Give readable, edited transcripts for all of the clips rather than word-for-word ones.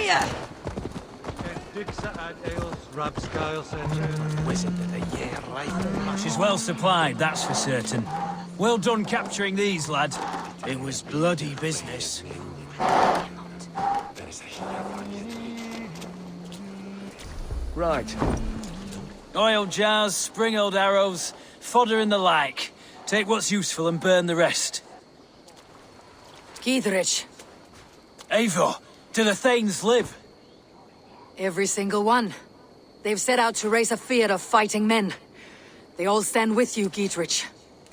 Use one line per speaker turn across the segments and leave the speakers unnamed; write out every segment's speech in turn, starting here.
here!
She's well supplied, that's for certain. Well done capturing these, lad. It was bloody business.
Right.
Oil jars, spring-oiled arrows, fodder and the like. Take what's useful and burn the rest.
Giedrich.
Eivor, do the Thanes live?
Every single one. They've set out to raise a fear of fighting men. They all stand with you, Giedrich.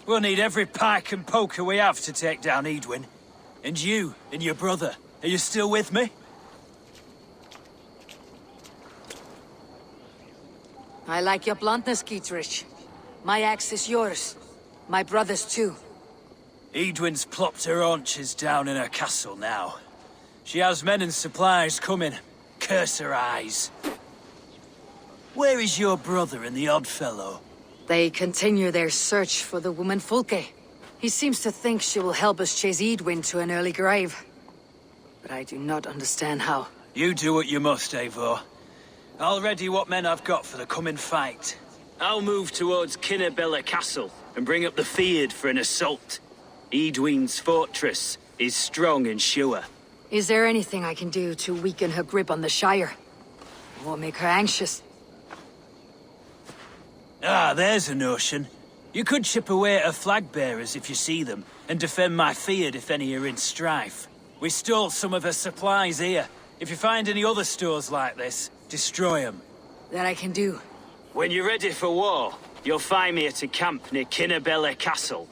We'll need every pike and poker we have to take down Edwin. And you, and your brother, are you still with me?
I like your bluntness, Giedrich. My axe is yours. My brother's too.
Edwin's plopped her haunches down in her castle now. She has men and supplies coming. Curse her eyes. Where is your brother and the odd fellow?
They continue their search for the woman Fulke. He seems to think she will help us chase Edwin to an early grave. But I do not understand how.
You do what you must, Eivor. I'll ready what men I've got for the coming fight. I'll move towards Kinnabella Castle and bring up the Fyrd for an assault. Edwin's fortress is strong and sure.
Is there anything I can do to weaken her grip on the Shire? Or make her anxious?
Ah, there's a notion. You could chip away at her flag bearers if you see them, and defend my Fyrd if any are in strife. We stole some of her supplies here. If you find any other stores like this, destroy them.
That I can do.
When you're ready for war, you'll find me at a camp near Kinnabella Castle.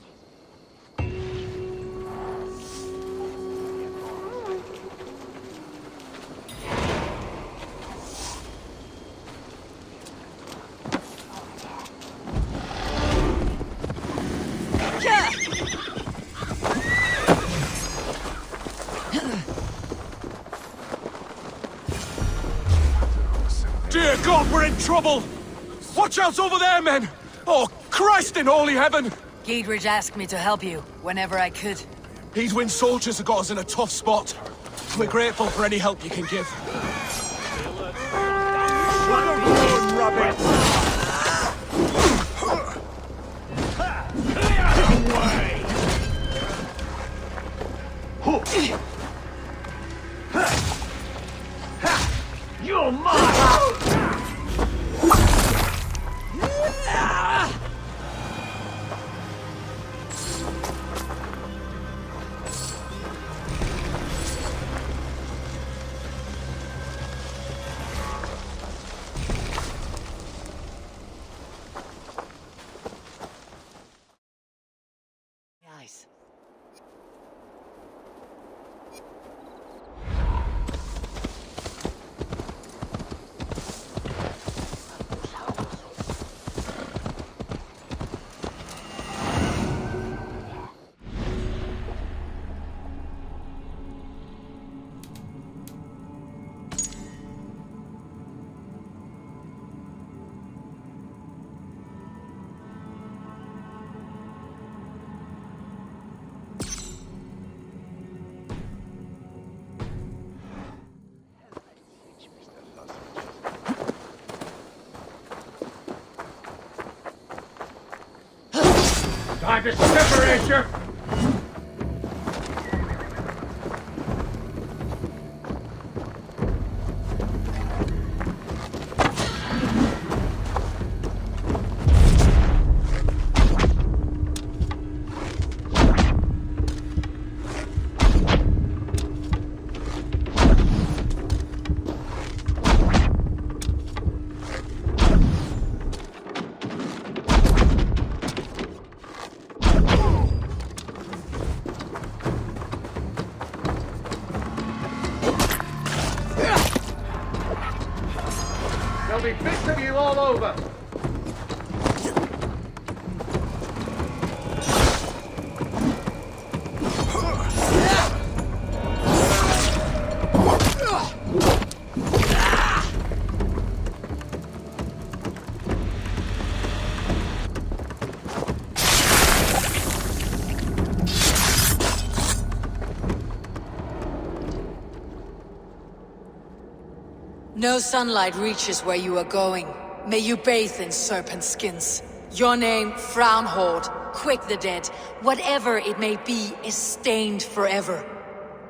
Dear God, we're in trouble! Watch out over there, men! Oh, Christ in holy heaven!
Giedrich asked me to help you, whenever I could.
Edwin's soldiers have got us in a tough spot. We're grateful for any help you can give.
You're mine!
Nice.
Time to separate you! There'll be bits of you all over!
No sunlight reaches where you are going. May you bathe in serpent skins. Your name, Frownhorde, Quick the Dead, whatever it may be, is stained forever.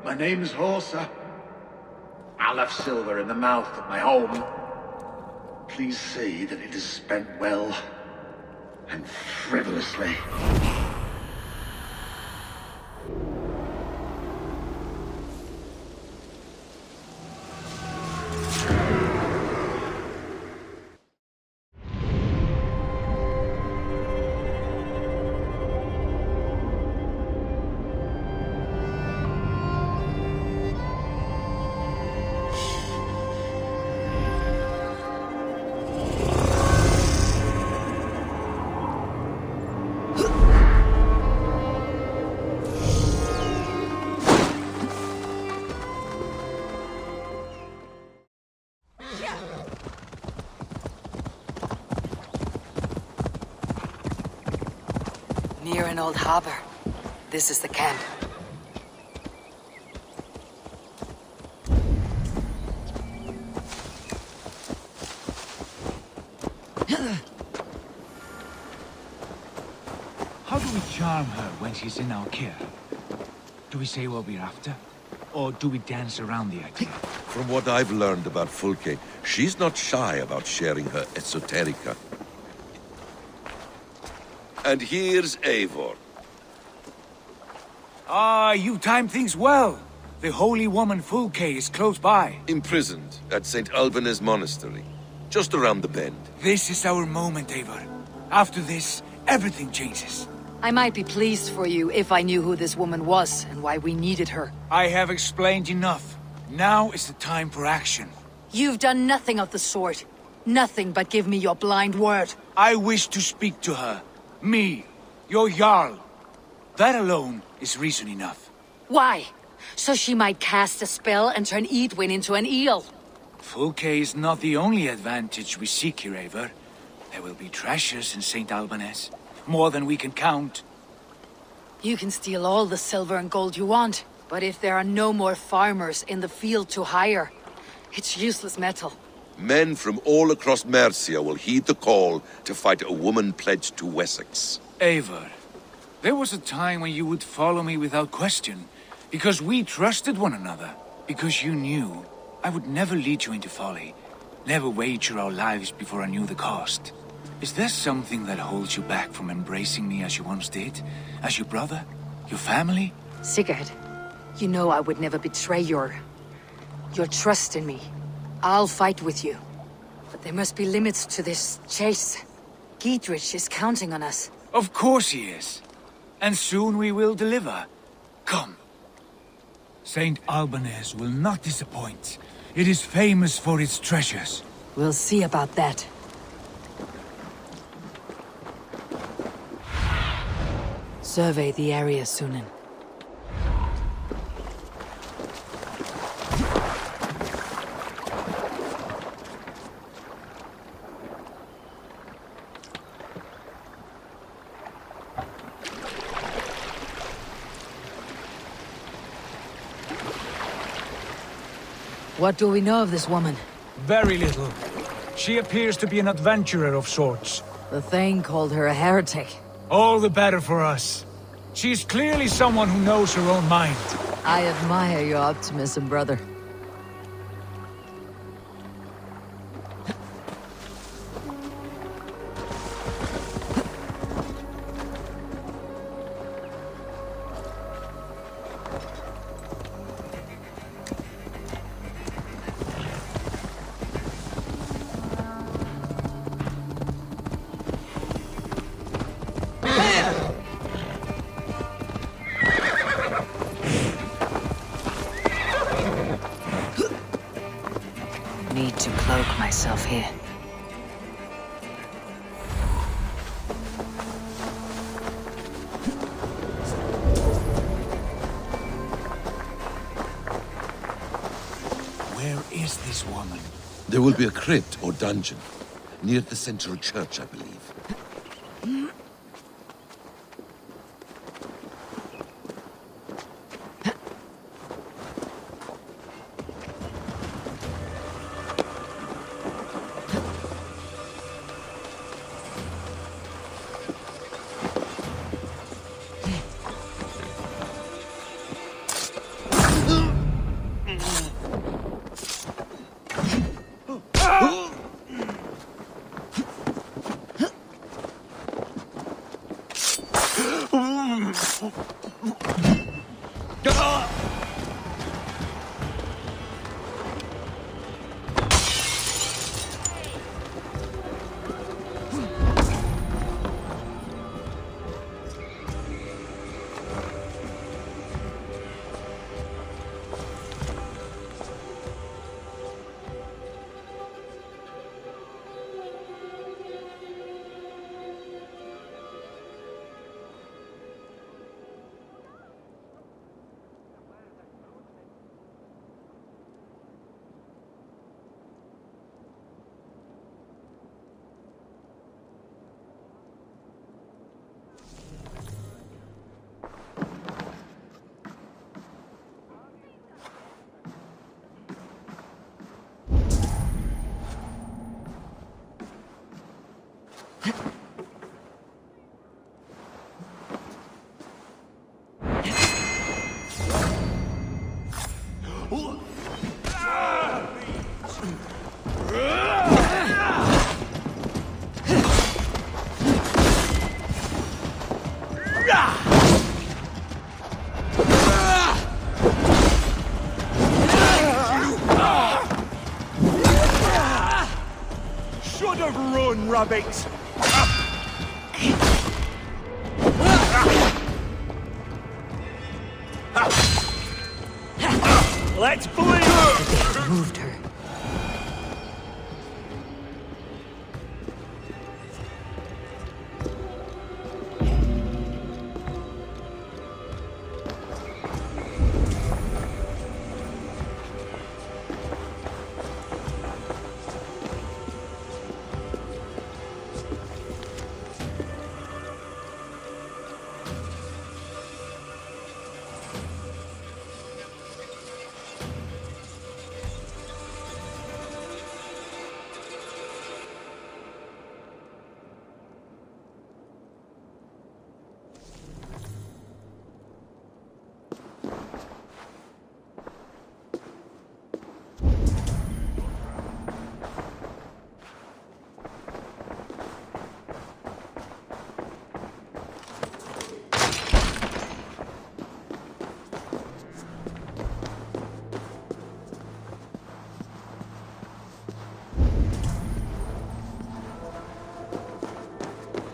My name's Horsa. I left silver in the mouth of my home. Please see that it is spent well and frivolously.
Near an old harbor. This is the camp.
How do we charm her when she's in our care? Do we say what we're after? Or do we dance around the idea?
From what I've learned about Fulke, she's not shy about sharing her esoterica. And here's Eivor.
Ah, you timed things well. The holy woman Fulke is close by.
Imprisoned at St. Alban's Monastery, just around the bend.
This is our moment, Eivor. After this, everything changes.
I might be pleased for you if I knew who this woman was and why we needed her.
I have explained enough. Now is the time for action.
You've done nothing of the sort. Nothing but give me your blind word.
I wish to speak to her. Me, your Jarl. That alone is reason enough.
Why? So she might cast a spell and turn Eadwyn into an eel.
Fulke is not the only advantage we seek here, Eivor. There will be treasures in St. Alban's. More than we can count.
You can steal all the silver and gold you want, but if there are no more farmers in the field to hire, it's useless metal.
Men from all across Mercia will heed the call to fight a woman pledged to Wessex.
Eivor, there was a time when you would follow me without question, because we trusted one another, because you knew I would never lead you into folly, never wager our lives before I knew the cost. Is there something that holds you back from embracing me as you once did? As your brother? Your family?
Sigurd, you know I would never betray your trust in me. I'll fight with you. But there must be limits to this chase. Giedrich is counting on us.
Of course he is. And soon we will deliver. Come. St. Alban's will not disappoint. It is famous for its treasures.
We'll see about that. Survey the area, Sunan. What do we know of this woman?
Very little. She appears to be an adventurer of sorts.
The Thane called her a heretic.
All the better for us. She is clearly someone who knows her own mind.
I admire your optimism, brother. Need to cloak myself here.
Where is this woman?
There will be a crypt or dungeon near the central church, I believe.
run, rabbit! Let's bleed!
Moved her.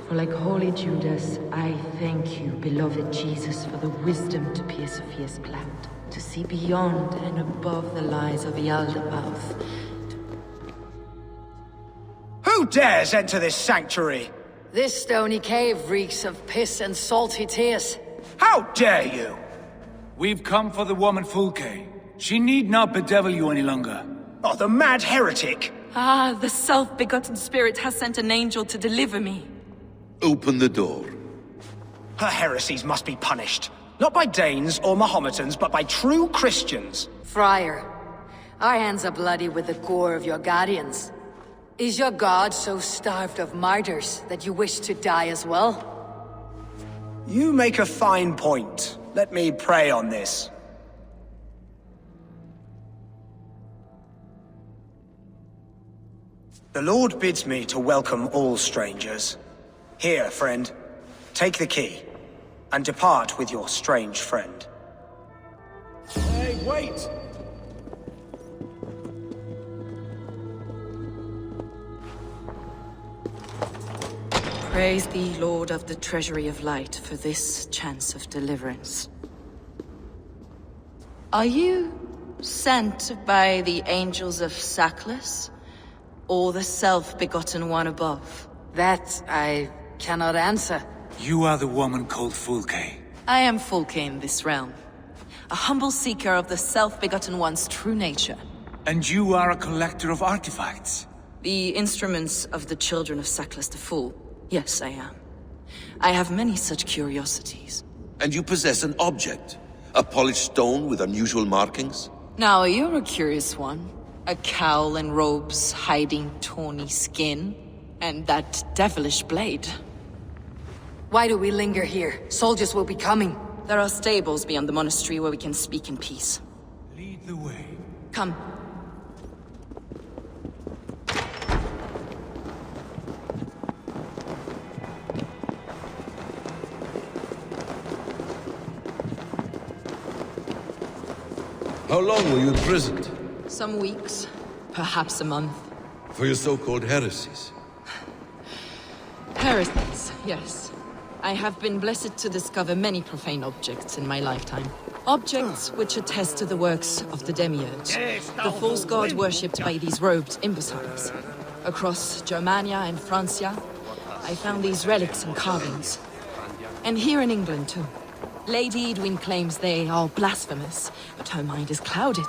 For like holy Judas, I thank you, beloved Jesus, for the wisdom to pierce a fierce plant, to see beyond and above the lies of the Aldermouth.
Who dares enter this sanctuary?
This stony cave reeks of piss and salty tears.
How dare you?
We've come for the woman Fulke. She need not bedevil you any longer.
Oh, the mad heretic!
Ah, the self-begotten spirit has sent an angel to deliver me.
Open the door.
Her heresies must be punished. Not by Danes or Mahometans, but by true Christians.
Friar, our hands are bloody with the gore of your guardians. Is your god so starved of martyrs that you wish to die as well?
You make a fine point. Let me pray on this. The Lord bids me to welcome all strangers. Here, friend, take the key, and depart with your strange friend.
Hey, wait!
Praise thee, Lord of the Treasury of Light, for this chance of deliverance. Are you sent by the angels of Sackless, or the self-begotten one above?
That I cannot answer.
You are the woman called Fulke.
I am Fulke in this realm, a humble seeker of the self-begotten one's true nature.
And you are a collector of artifacts.
The instruments of the children of Sackless the Fool. Yes, I am. I have many such curiosities.
And you possess an object? A polished stone with unusual markings?
Now, you're a curious one. A cowl and robes hiding tawny skin. And that devilish blade.
Why do we linger here? Soldiers will be coming.
There are stables beyond the monastery where we can speak in peace.
Lead the way.
Come.
How long were you imprisoned?
Some weeks, perhaps a month.
For your so-called heresies?
Heresies, yes. I have been blessed to discover many profane objects in my lifetime. Objects which attest to the works of the demiurge, the false god worshipped by these robed imbeciles. Across Germania and Francia, I found these relics and carvings. And here in England, too. Lady Edwin claims they are blasphemous, but her mind is clouded.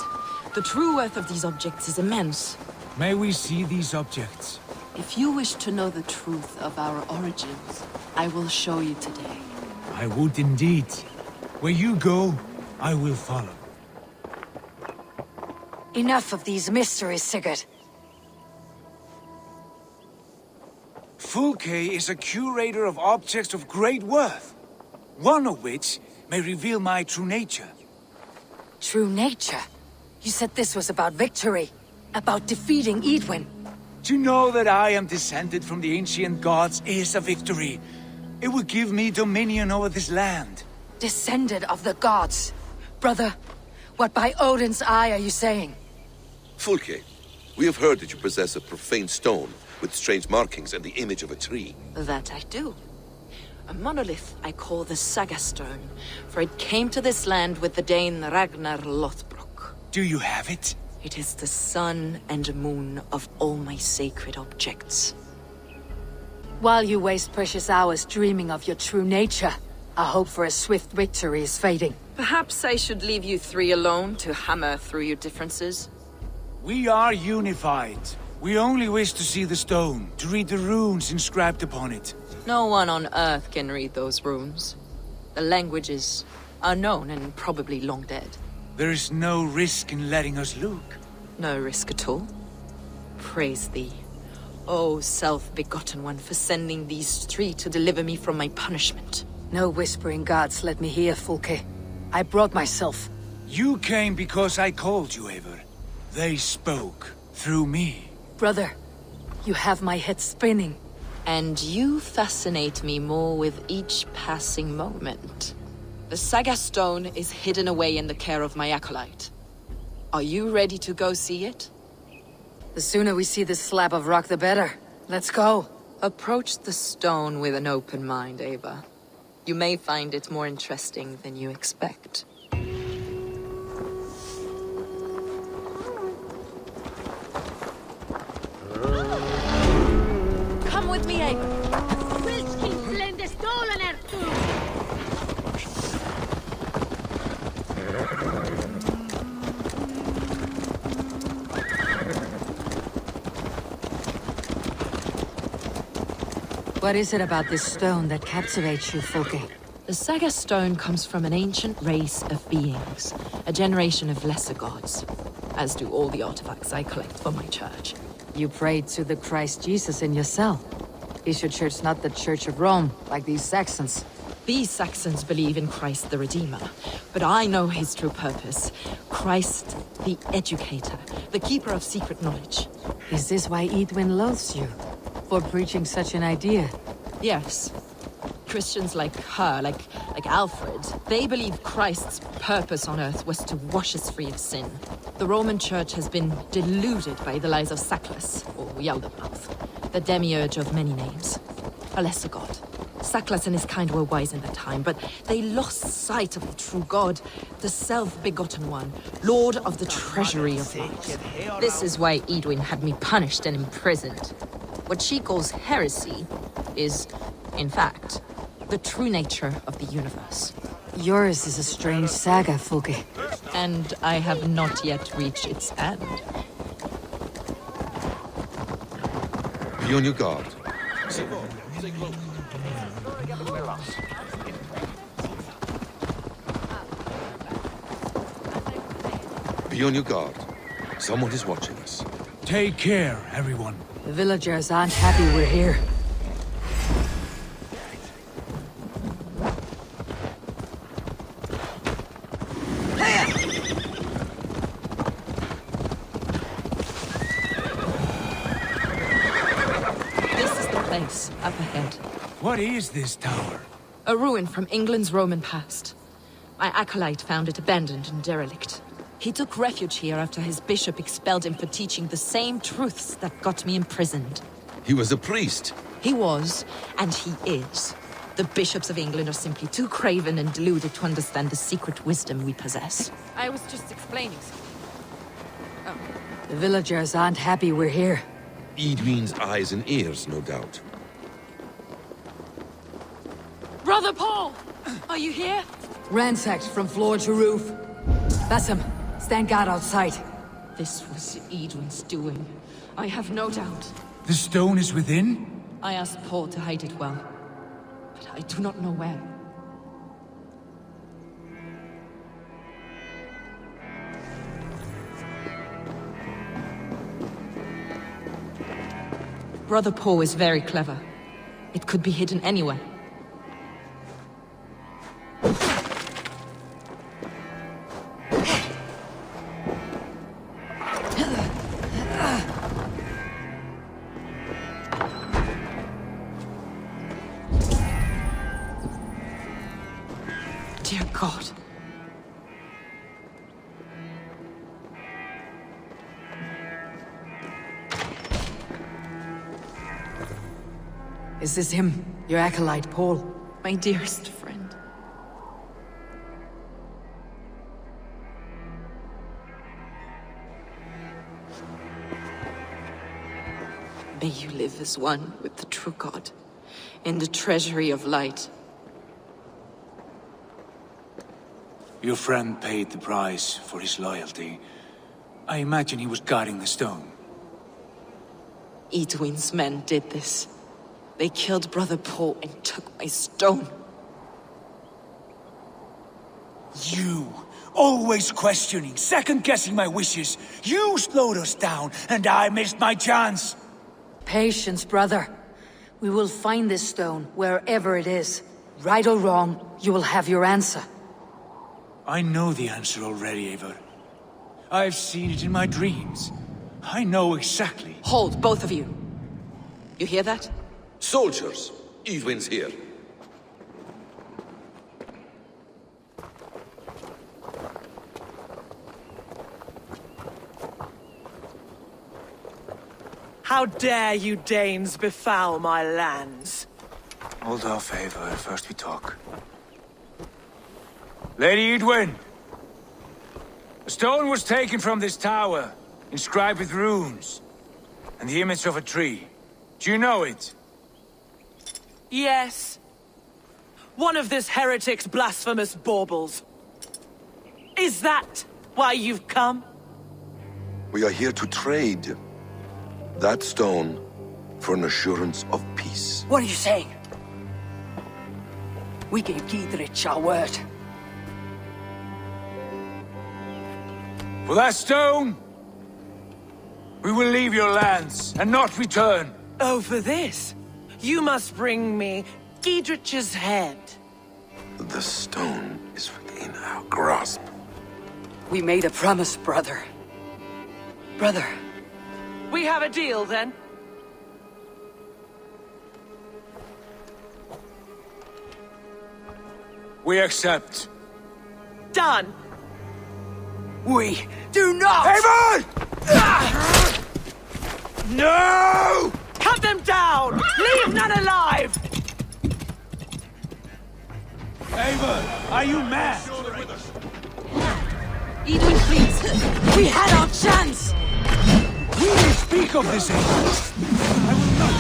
The true worth of these objects is immense.
May we see these objects?
If you wish to know the truth of our origins, I will show you today.
I would indeed. Where you go, I will follow.
Enough of these mysteries, Sigurd.
Fulke is a curator of objects of great worth, one of which may reveal my true nature.
True nature? You said this was about victory, about defeating Edwin.
To know that I am descended from the ancient gods is a victory. It will give me dominion over this land.
Descended of the gods. Brother, what by Odin's eye are you saying?
Fulke, we have heard that you possess a profane stone with strange markings and the image of a tree.
That I do. A monolith I call the Saga Stone, for it came to this land with the Dane Ragnar Lothbrok.
Do you have it?
It is the sun and moon of all my sacred objects.
While you waste precious hours dreaming of your true nature, our hope for a swift victory is fading.
Perhaps I should leave you three alone to hammer through your differences?
We are unified. We only wish to see the stone, to read the runes inscribed upon it.
No one on Earth can read those runes. The language is unknown and probably long dead.
There is no risk in letting us look.
No risk at all. Praise thee, O self-begotten one, for sending these three to deliver me from my punishment.
No whispering gods let me hear, Fulke. I brought myself.
You came because I called you, Eivor. They spoke through me.
Brother, you have my head spinning.
And you fascinate me more with each passing moment. The Saga Stone is hidden away in the care of my acolyte. Are you ready to go see it?
The sooner we see this slab of rock, the better. Let's go.
Approach the stone with an open mind, Eivor. You may find it more interesting than you expect.
Come with me, Eivor. What is it about this stone that captivates you, Fulke?
The Saga Stone comes from an ancient race of beings, a generation of lesser gods, as do all the artifacts I collect for my church.
You prayed to the Christ Jesus in your cell. Is your church not the Church of Rome, like these Saxons?
These Saxons believe in Christ the Redeemer, but I know his true purpose. Christ the Educator, the keeper of secret knowledge.
Is this why Edwin loathes you? For preaching such an idea?
Yes. Christians like her, like Alfred, they believe Christ's purpose on earth was to wash us free of sin. The Roman Church has been deluded by the lies of Saklas, or Yaldabaoth, the demiurge of many names. A lesser god. Saklas and his kind were wise in their time, but they lost sight of the true God, the self-begotten one, Lord of the treasury of light. This is why Edwin had me punished and imprisoned. What she calls heresy is, in fact, the true nature of the universe.
Yours is a strange saga, Fulke.
And I have not yet reached its end.
Be on your guard. Be on your guard. Someone is watching us.
Take care, everyone.
The villagers aren't happy we're here.
This is the place, up ahead.
What is this tower?
A ruin from England's Roman past. My acolyte found it abandoned and derelict. He took refuge here after his bishop expelled him for teaching the same truths that got me imprisoned.
He was a priest.
He was, and he is. The bishops of England are simply too craven and deluded to understand the secret wisdom we possess. I was just explaining something. Oh.
The villagers aren't happy we're here.
Edwin's eyes and ears, no doubt.
Brother Paul! Are you here?
Ransacked from floor to roof. Basim, stand guard outside.
This was Edwin's doing. I have no doubt.
The stone is within?
I asked Paul to hide it well, but I do not know where. Brother Paul is very clever. It could be hidden anywhere. Dear God.
Is this him? Your acolyte, Paul?
My dearest friend. May you live as one with the true God, in the treasury of light.
Your friend paid the price for his loyalty. I imagine he was guarding the stone.
Edwin's men did this. They killed Brother Paul and took my stone.
You, always questioning, second-guessing my wishes. You slowed us down, and I missed my chance.
Patience, brother. We will find this stone, wherever it is. Right or wrong, you will have your answer.
I know the answer already, Eivor. I've seen it in my dreams. I know exactly.
Hold, both of you. You hear that?
Soldiers, Edwin's here.
How dare you Danes befoul my lands?
Hold off, Eivor. First we talk. Lady Edwin! A stone was taken from this tower, inscribed with runes, and the image of a tree. Do you know it?
Yes. One of this heretic's blasphemous baubles. Is that why you've come?
We are here to trade that stone for an assurance of peace.
What are you saying? We gave Giedrich our word.
For that stone, we will leave your lands and not return.
Oh, for this, you must bring me Giedrich's head.
The stone is within our grasp.
We made a promise, brother. Brother.
We have a deal, then?
We accept.
Done!
We do not!
Eivor! No!
Cut them down! Leave none alive!
Eivor, are you mad?
Edwin, please!
We had our chance!
We may speak of this, Eivor. I will not...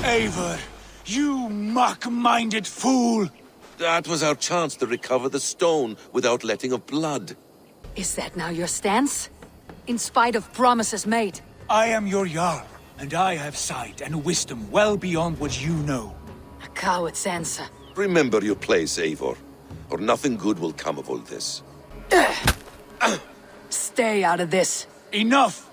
Eivor, you mock-minded fool!
That was our chance to recover the stone without letting of blood.
Is that now your stance? In spite of promises made?
I am your Jarl, and I have sight and wisdom well beyond what you know.
A coward's answer.
Remember your place, Eivor, or nothing good will come of all this.
Stay out of this.
Enough!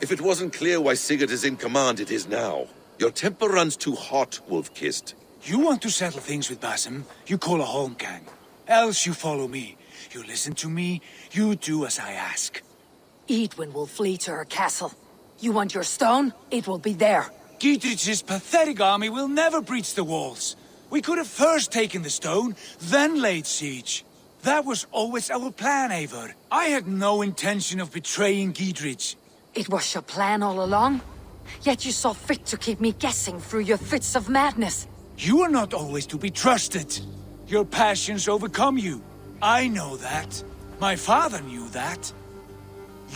If it wasn't clear why Sigurd is in command, it is now. Your temper runs too hot, Wolf-Kissed.
You want to settle things with Basim, you call a holmgang. Else you follow me. You listen to me, you do as I ask.
Edwin will flee to her castle. You want your stone? It will be there.
Giedrich's pathetic army will never breach the walls. We could have first taken the stone, then laid siege. That was always our plan, Eivor. I had no intention of betraying Giedrich.
It was your plan all along? Yet you saw fit to keep me guessing through your fits of madness.
You are not always to be trusted. Your passions overcome you. I know that. My father knew that.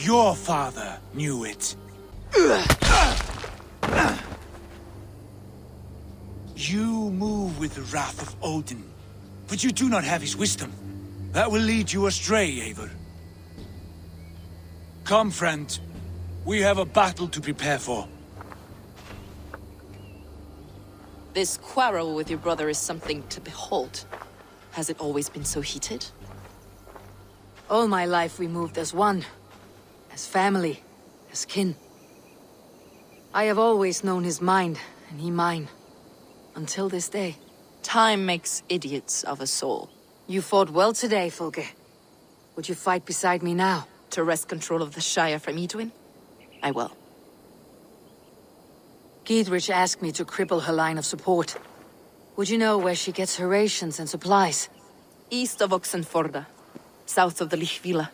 Your father knew it. You move with the wrath of Odin, but you do not have his wisdom. That will lead you astray, Eivor. Come, friend. We have a battle to prepare for.
This quarrel with your brother is something to behold. Has it always been so heated?
All my life we moved as one. As family. As kin. I have always known his mind, and he mine. Until this day.
Time makes idiots of us all.
You fought well today, Fulke. Would you fight beside me now?
To wrest control of the Shire from Edwin? I will.
Giedrich asked me to cripple her line of support. Would you know where she gets her rations and supplies?
East of Oxenforda, south of the Lichvila.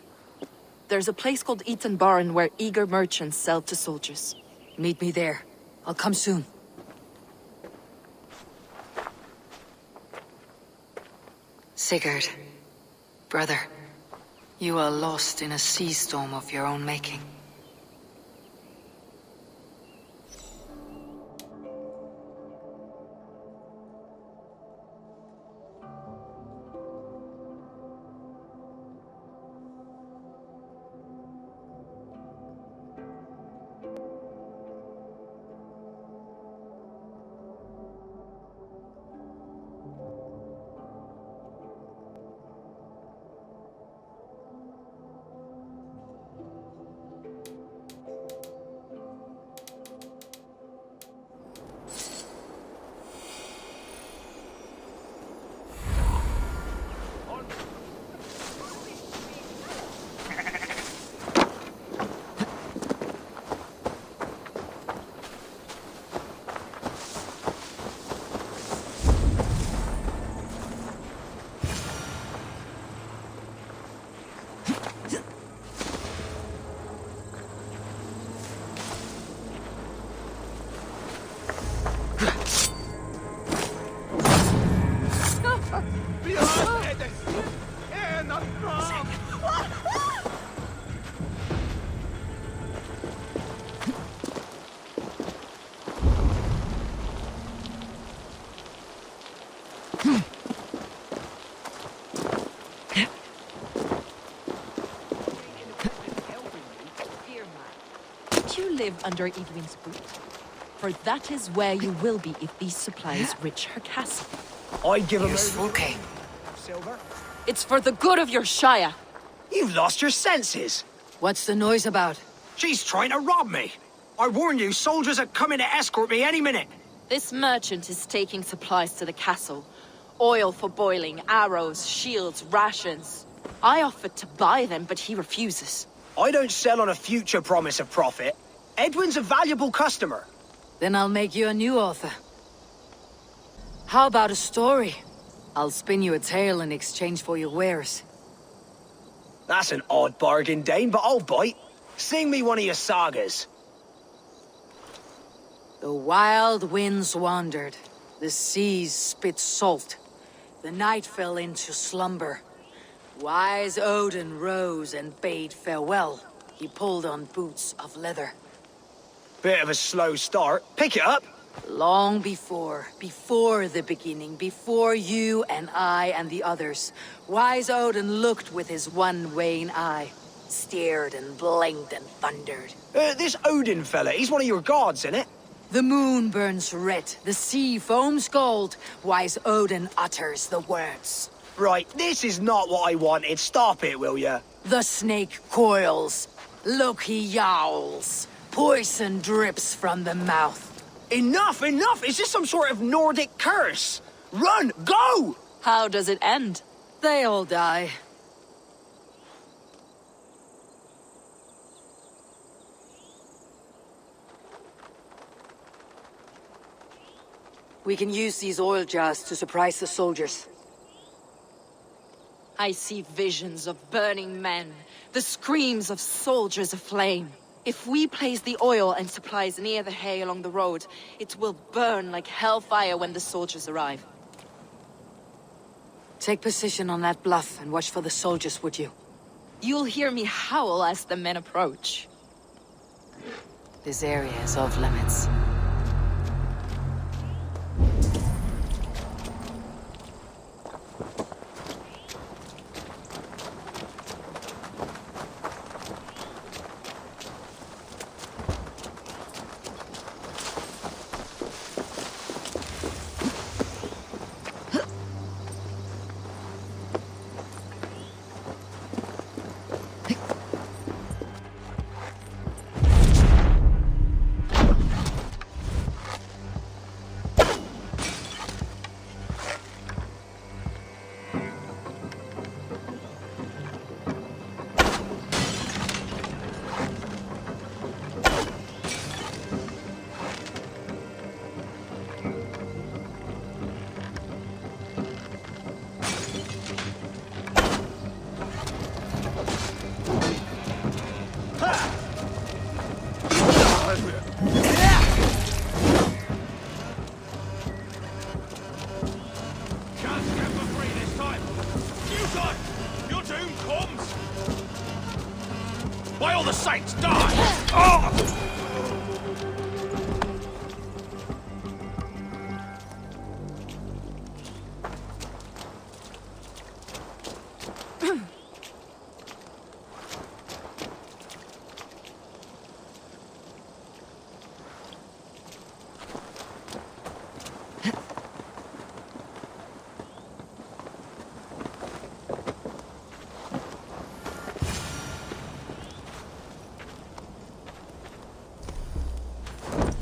There's a place called Eaton Barn where eager merchants sell to soldiers.
Meet me there. I'll come soon. Sigurd, brother, you are lost in a sea storm of your own making.
Live under Edwin's boot. For that is where you will be if these supplies reach her castle.
I'd give him
Okay.
silver.
It's for the good of your Shire.
You've lost your senses.
What's the noise about?
She's trying to rob me. I warned you, soldiers are coming to escort me any minute.
This merchant is taking supplies to the castle. Oil for boiling, arrows, shields, rations. I offered to buy them, but he refuses.
I don't sell on a future promise of profit. Edwin's a valuable customer.
Then I'll make you a new author. How about a story? I'll spin you a tale in exchange for your wares.
That's an odd bargain, Dane, but I'll bite. Sing me one of your sagas.
The wild winds wandered. The seas spit salt. The night fell into slumber. Wise Odin rose and bade farewell. He pulled on boots of leather.
Bit of a slow start. Pick it up.
Long before the beginning, before you and I and the others, Wise Odin looked with his one wan eye, stared and blinked and thundered.
This Odin fella, he's one of your gods, innit?
The moon burns red, the sea foams gold, Wise Odin utters the words.
Right, this is not what I wanted. Stop it, will ya?
The snake coils, Loki yowls, poison drips from the mouth.
Enough, enough! Is this some sort of Nordic curse? Run! Go!
How does it end?
They all die. We can use these oil jars to surprise the soldiers.
I see visions of burning men, the screams of soldiers aflame. If we place the oil and supplies near the hay along the road, it will burn like hellfire when the soldiers arrive.
Take position on that bluff and watch for the soldiers, would you?
You'll hear me howl as the men approach.
This area is off limits.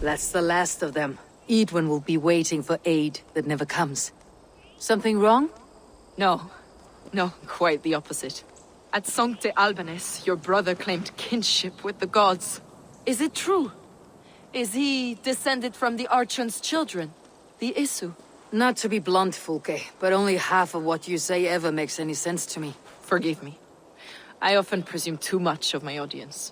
That's the last of them. Edwin will be waiting for aid that never comes. Something wrong?
No. No, quite the opposite. At Sancte Albanus, your brother claimed kinship with the gods. Is it true? Is he descended from the Archon's children? The Isu?
Not to be blunt, Fulke, but only half of what you say ever makes any sense to me.
Forgive me. I often presume too much of my audience.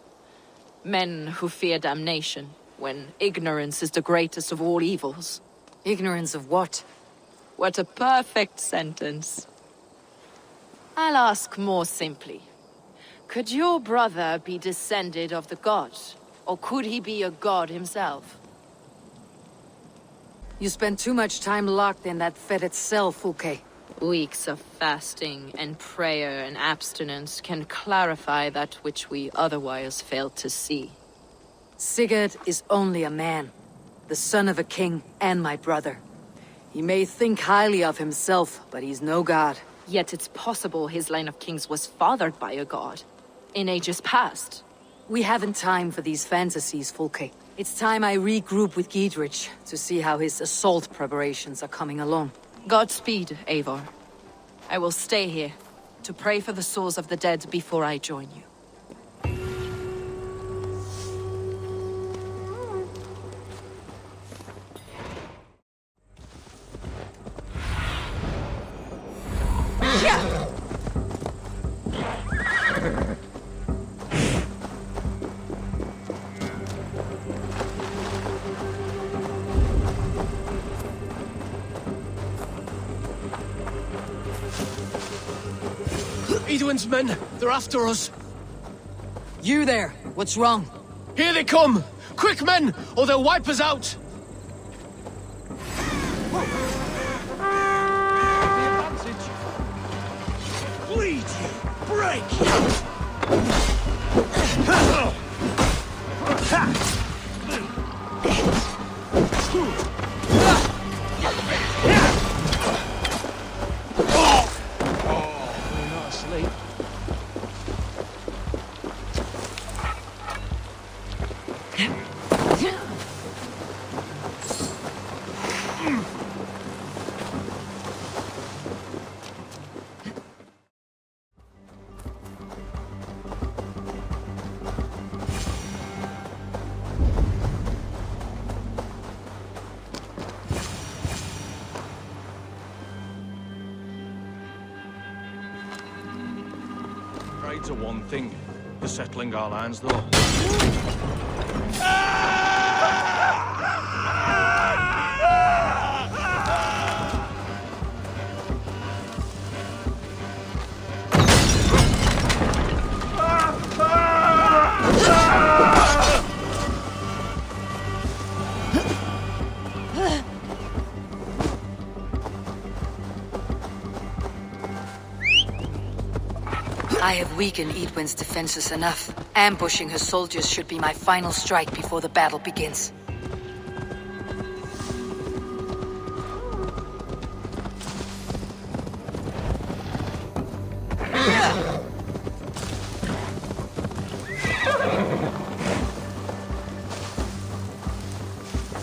Men who fear damnation, when ignorance is the greatest of all evils.
Ignorance of what?
What a perfect sentence. I'll ask more simply. Could your brother be descended of the gods? Or could he be a god himself?
You spend too much time locked in that fetid cell, Fulke.
Weeks of fasting and prayer and abstinence can clarify that which we otherwise fail to see.
Sigurd is only a man, the son of a king and my brother. He may think highly of himself, but he's no god.
Yet it's possible his line of kings was fathered by a god, in ages past.
We haven't time for these fantasies, Fulke. It's time I regroup with Giedrich to see how his assault preparations are coming along.
Godspeed, Eivor. I will stay here to pray for the souls of the dead before I join you.
Edwin's men, they're after us.
You there, what's wrong?
Here they come! Quick, men, or they'll wipe us out! Bleed you! Break! Trades are one thing. The settling our lands, though.
I have weakened Edwin's defenses enough. Ambushing her soldiers should be my final strike before the battle begins.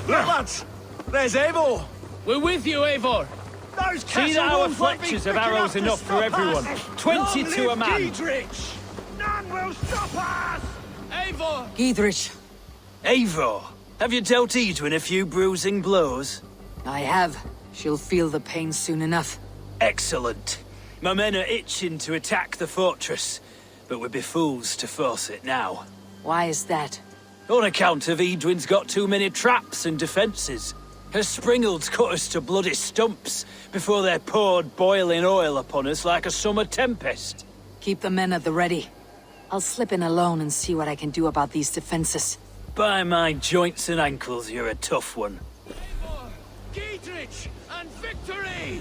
Lads! There's Eivor!
We're with you, Eivor!
Those
See that our fletchers have arrows enough for everyone. 20 to a man.
Giedrich! None will stop us!
Eivor!
Giedrich.
Eivor, have you dealt Edwin a few bruising blows?
I have. She'll feel the pain soon enough.
Excellent. My men are itching to attack the fortress, but we'd be fools to force it now.
Why is that?
On account of Edwin's got too many traps and defences. Her springalds cut us to bloody stumps before they poured boiling oil upon us like a summer tempest.
Keep the men at the ready. I'll slip in alone and see what I can do about these defenses.
By my joints and ankles, you're a tough one.
Eivor! Giedrich! And victory!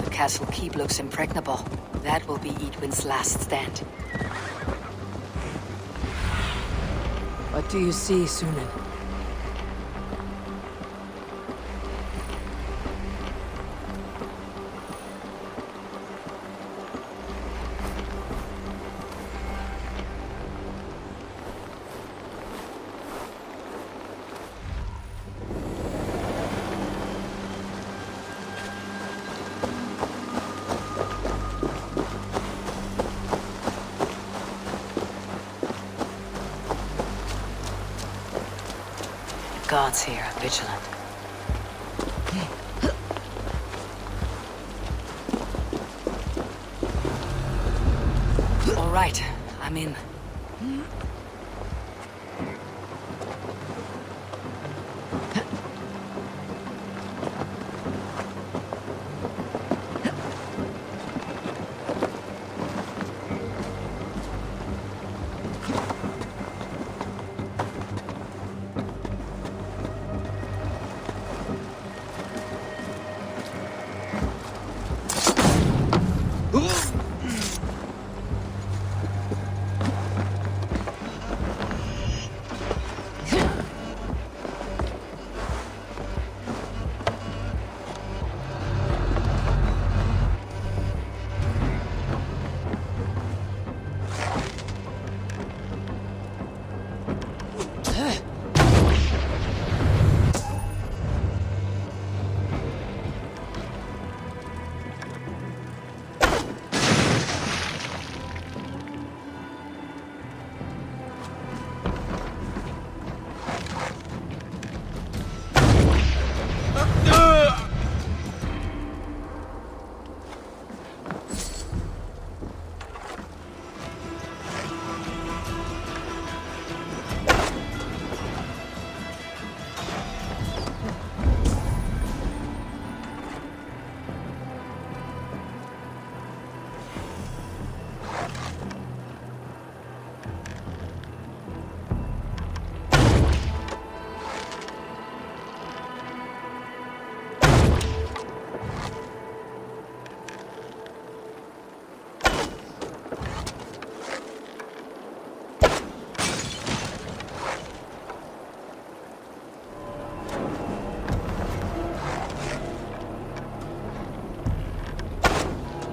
The castle keep looks impregnable. That will be Edwin's last stand. What do you see, Sunan? gods here are vigilant. All right, I'm in.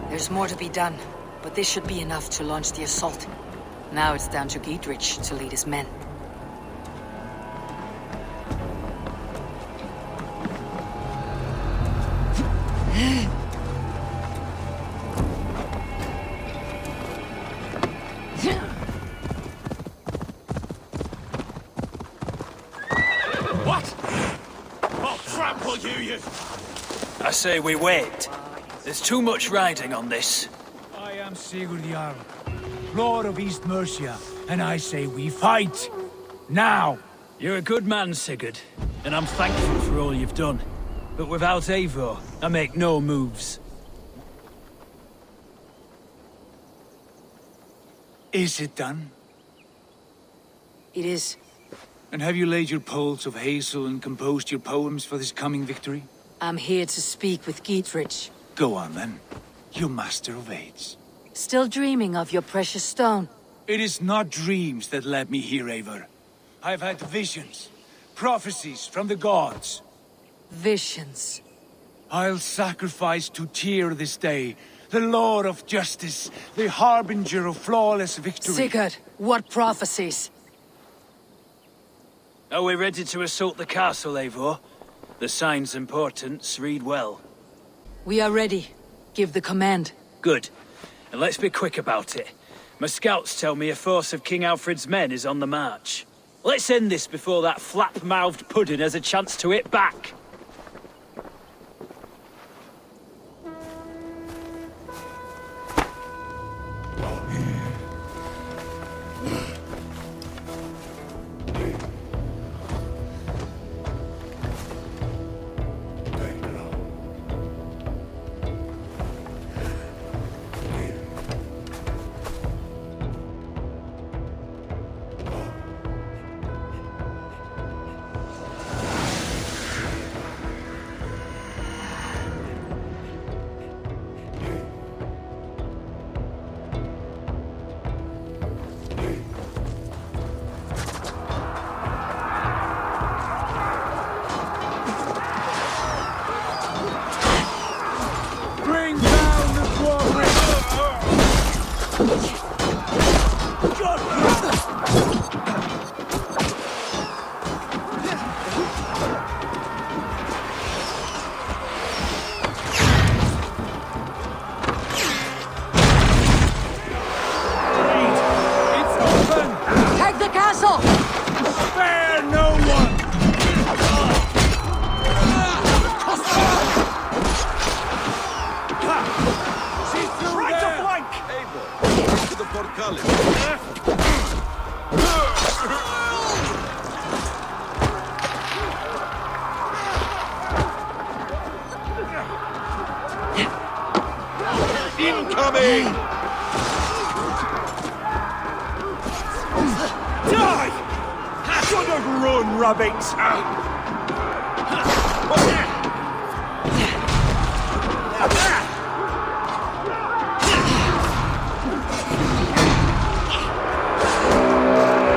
There's more to be done, but this should be enough to launch the assault. Now it's down to Giedrich to lead his men.
What? I'll trample you!
I say we wait. There's too much riding on this.
I am Sigurd Jarl, Lord of East Mercia, and I say we fight! Now!
You're a good man, Sigurd, and I'm thankful for all you've done. But without Eivor, I make no moves.
Is it done?
It is.
And have you laid your poles of hazel and composed your poems for this coming victory?
I'm here to speak with Giedrich.
Go on then, you master of aids.
Still dreaming of your precious stone?
It is not dreams that led me here, Eivor. I've had visions, prophecies from the gods.
Visions.
I'll sacrifice to Tyr this day, the Lord of Justice, the harbinger of flawless victory.
Sigurd, what prophecies?
Are we ready to assault the castle, Eivor? The sign's importance read well.
We are ready. Give the command.
Good. And let's be quick about it. My scouts tell me a force of King Alfred's men is on the march. Let's end this before that flap-mouthed pudding has a chance to hit back.
Die! Should have run, rabbits!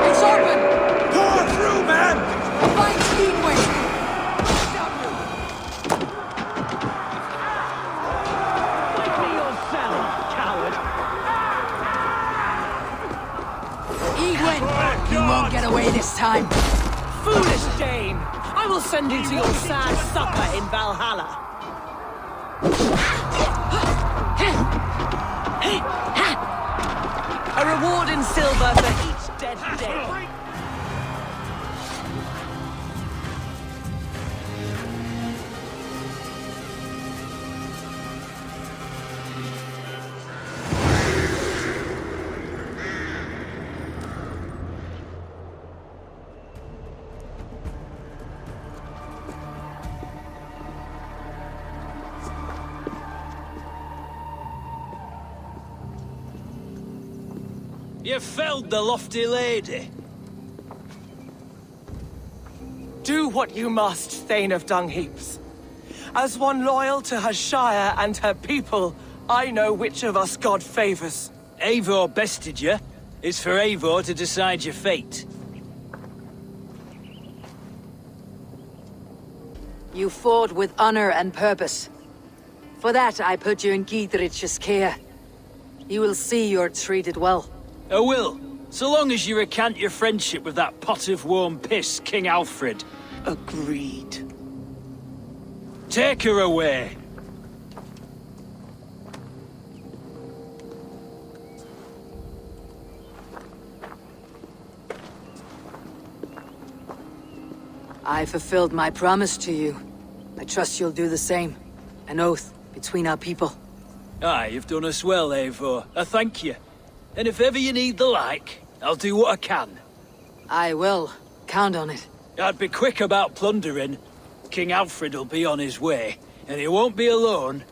It's open!
Pour through, man!
Find Speedway! Egwin! You won't get away this time!
Foolish Dane! I will send you to your sad supper in Valhalla. A reward in silver for each dead Dane.
You felled the lofty lady.
Do what you must, Thane of Dungheaps. As one loyal to her shire and her people, I know which of us God favors.
Eivor bested you. It's for Eivor to decide your fate.
You fought with honor and purpose. For that, I put you in Gidrich's care. You will see you're treated well.
I will, so long as you recant your friendship with that pot of warm piss, King Alfred.
Agreed.
Take her away.
I fulfilled my promise to you. I trust you'll do the same. An oath between our people.
Aye, you've done us well, Eivor. I thank you. And if ever you need the like, I'll do what I can.
I will. Count on it.
I'd be quick about plundering. King Alfred will be on his way, and he won't be alone.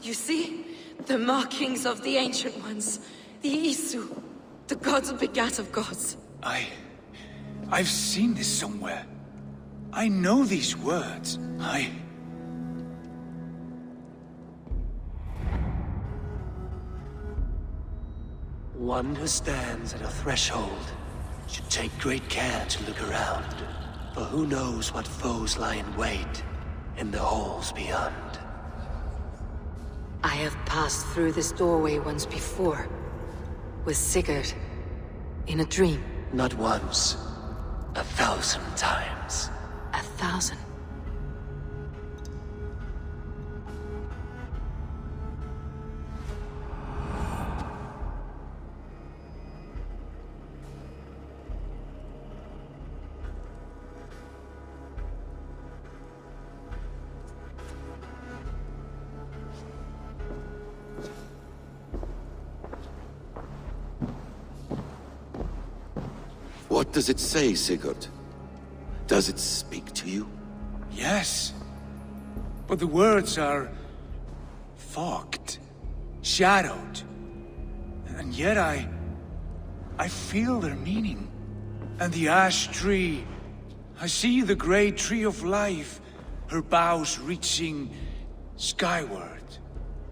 You see? The markings of the Ancient Ones. The Isu. The gods begat of gods.
I've seen this somewhere. I know these words.
One who stands at a threshold should take great care to look around, for who knows what foes lie in wait in the halls beyond.
I have passed through this doorway once before. With Sigurd. In a dream.
Not once, 1,000 times.
1,000?
What does it say, Sigurd? Does it speak to you?
Yes. But the words are fogged, shadowed. And yet I feel their meaning. And the ash tree, I see the great tree of life, her boughs reaching skyward,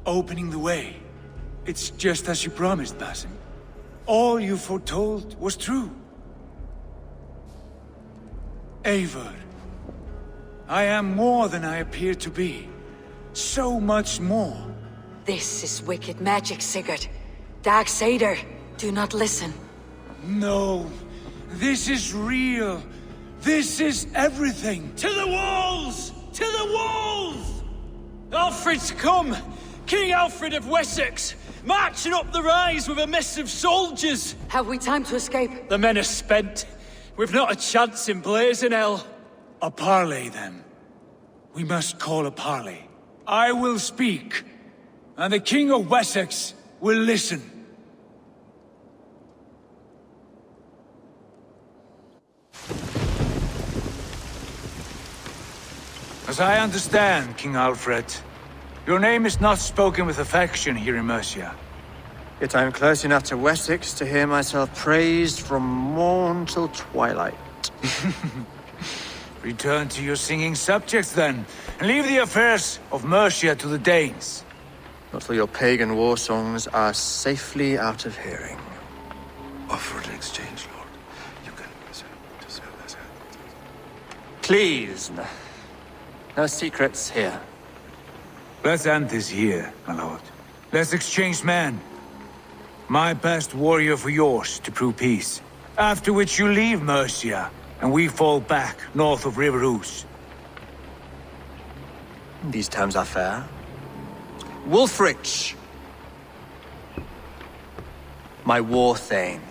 opening the way. It's just as you promised, Basim. All you foretold was true. Eivor, I am more than I appear to be. So much more.
This is wicked magic, Sigurd. Darksader, do not listen.
No, this is real. This is everything.
To the walls! To the walls! Alfred's come! King Alfred of Wessex! Marching up the rise with a mess of soldiers!
Have we time to escape?
The men are spent. We've not a chance in blazing hell.
A parley, then. We must call a parley. I will speak, and the King of Wessex will listen. As I understand, King Alfred, your name is not spoken with affection here in Mercia.
Yet I am close enough to Wessex to hear myself praised from morn till twilight.
Return to your singing subjects, then, and leave the affairs of Mercia to the Danes.
Not till your pagan war songs are safely out of hearing.
Offer an exchange, Lord. You can...
Please, no secrets here.
Let's end this here, my lord. Let's exchange men. My best warrior for yours to prove peace. After which you leave Mercia, and we fall back north of River Ouse.
These terms are fair. Wulfrich, my war thane.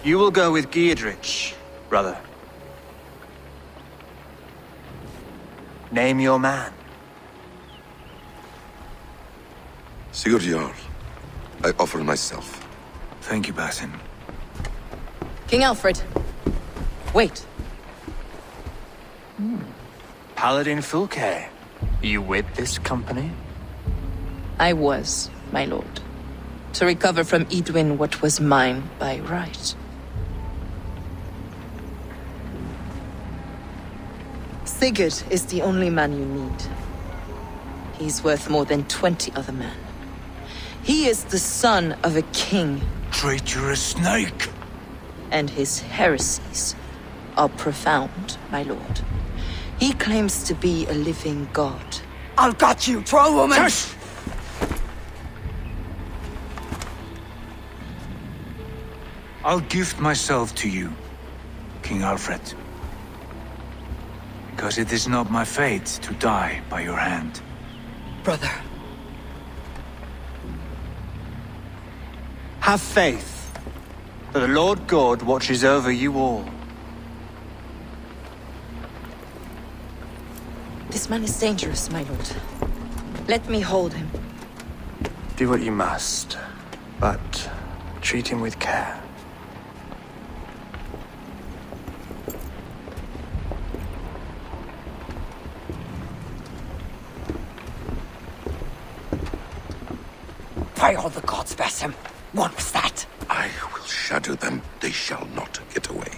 You will go with Giedrich, brother. Name your man.
Sigurd Jarl, I offer myself.
Thank you, Basim.
King Alfred. Wait.
Paladin Fulke, you with this company?
I was, my lord. To recover from Edwin what was mine by right. Sigurd is the only man you need. He's worth more than 20 other men. He is the son of a king.
Traitorous snake!
And his heresies are profound, my lord. He claims to be a living god.
I'll got you, troll woman!
Hush! I'll gift myself to you, King Alfred. Because it is not my fate to die by your hand.
Brother.
Have faith that the Lord God watches over you all.
This man is dangerous, my lord. Let me hold him.
Do what you must, but treat him with care.
By all the gods, Basim. What was that?
I will shadow them. They shall not get away.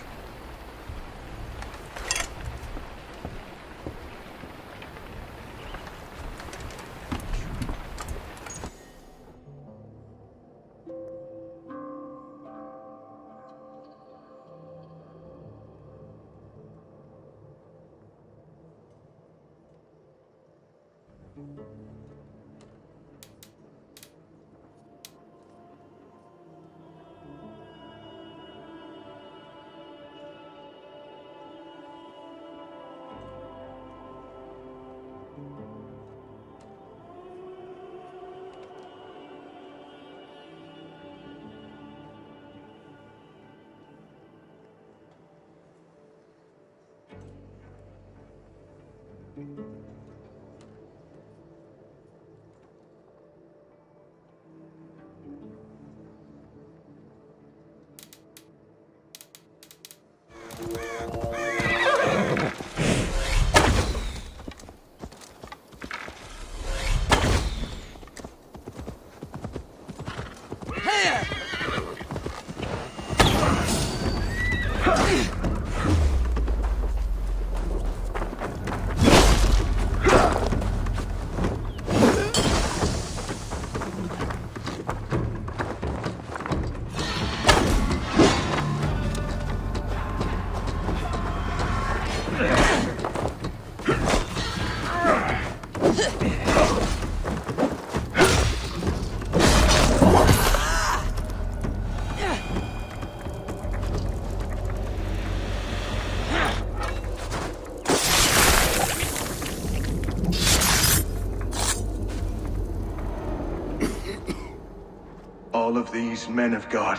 All of these men of God,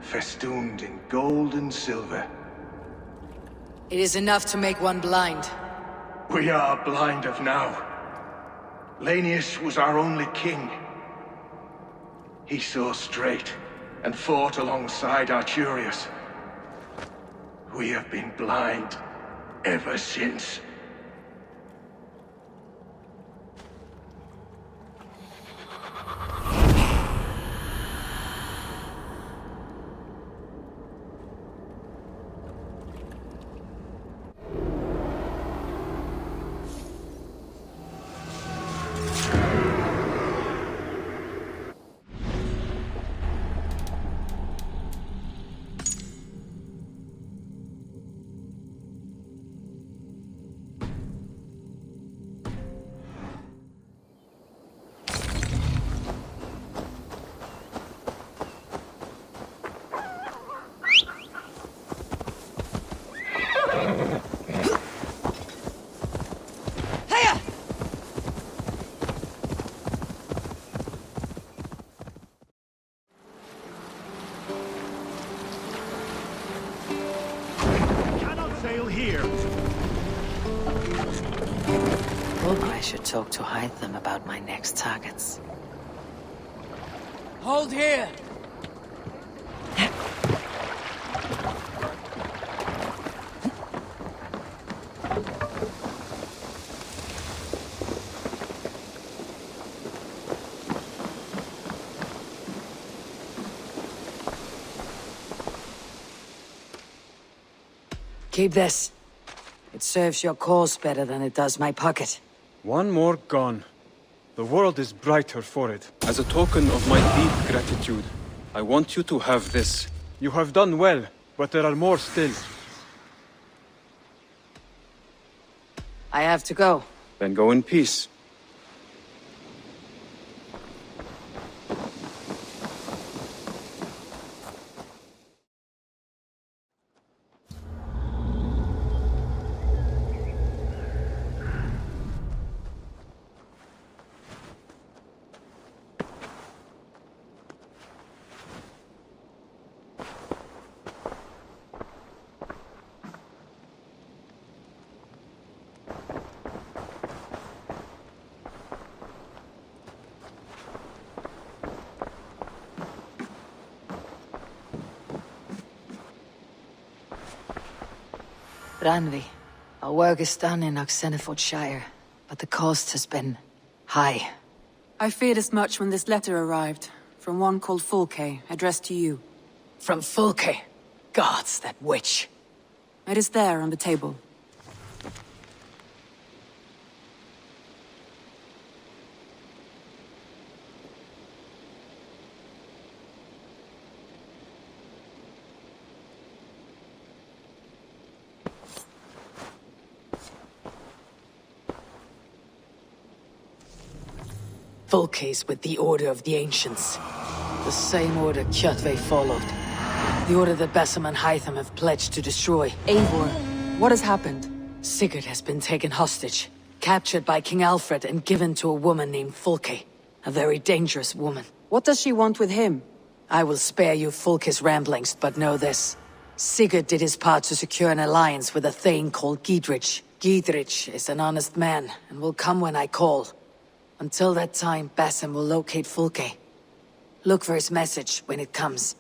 festooned in gold and silver.
It is enough to make one blind.
We are blind of now. Lanius was our only king. He saw straight and fought alongside Arturius. We have been blind ever since.
I should talk to Hytham about my next targets.
Hold here!
Keep this. It serves your cause better than it does my pocket.
One more gone. The world is brighter for it. As a token of my deep gratitude, I want you to have this. You have done well, but there are more still.
I have to go.
Then go in peace.
Ranvi, our work is done in Oxenfordshire, but the cost has been high.
I feared as much when this letter arrived, from one called Fulke, addressed to you.
From Fulke? Gods, that witch.
It is there on the table.
Fulke's with the Order of the Ancients. The same order Kjotve followed. The order that Basim and Hytham have pledged to destroy.
Eivor, what has happened?
Sigurd has been taken hostage, captured by King Alfred and given to a woman named Fulke. A very dangerous woman.
What does she want with him?
I will spare you Fulke's ramblings, but know this. Sigurd did his part to secure an alliance with a thane called Gidrich. Gidrich is an honest man, and will come when I call. Until that time, Basim will locate Fulke. Look for his message when it comes.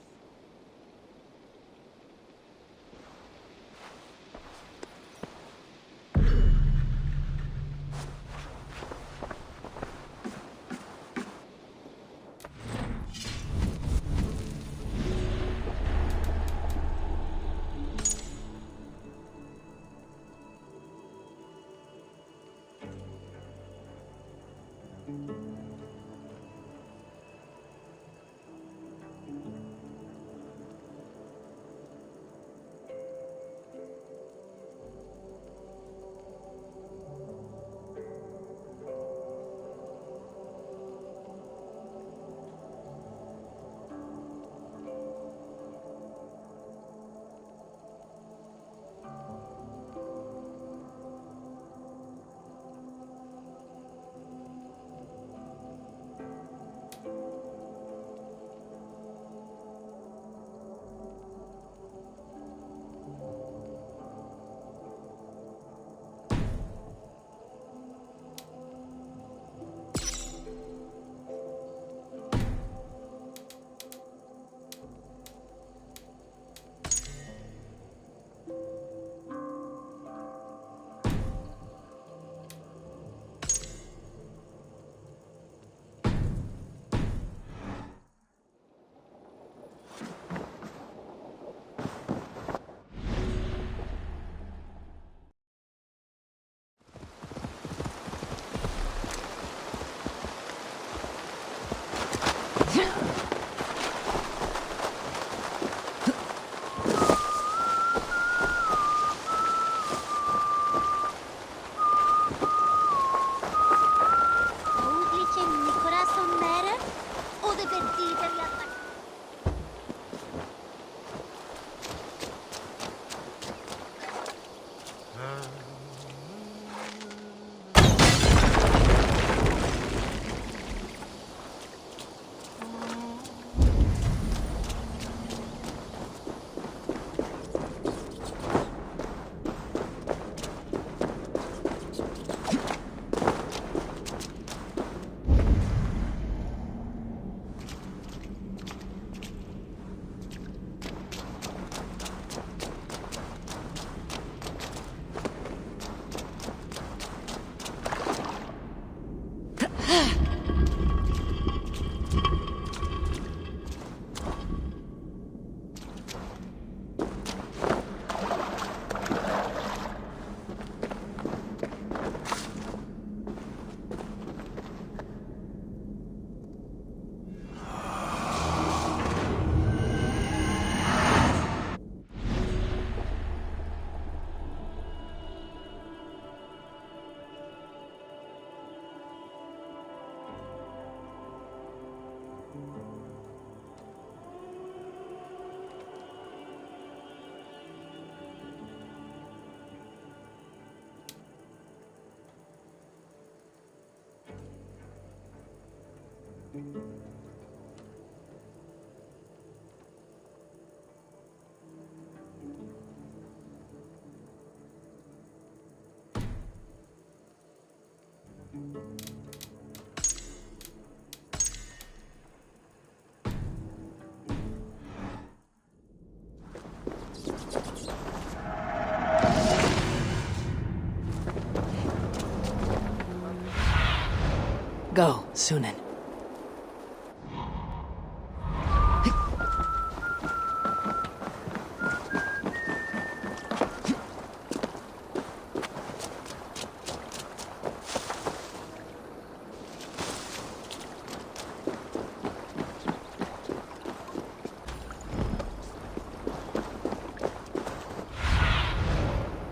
Go, Sunan.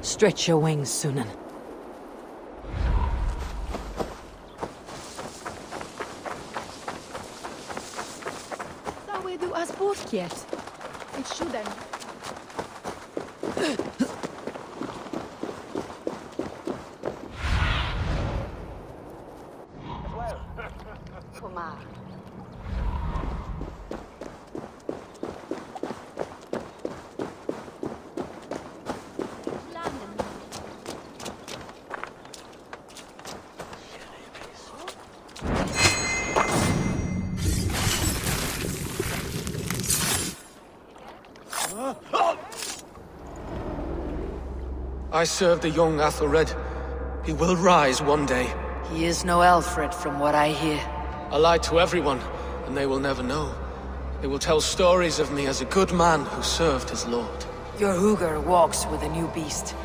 Stretch your wings, Sunan.
Yet. It shouldn't.
TOMAHAWK.
I serve the young Athelred. He will rise one day.
He is no Alfred, from what I hear.
I lied to everyone, and they will never know. They will tell stories of me as a good man who served his lord.
Your Hugr walks with a new beast.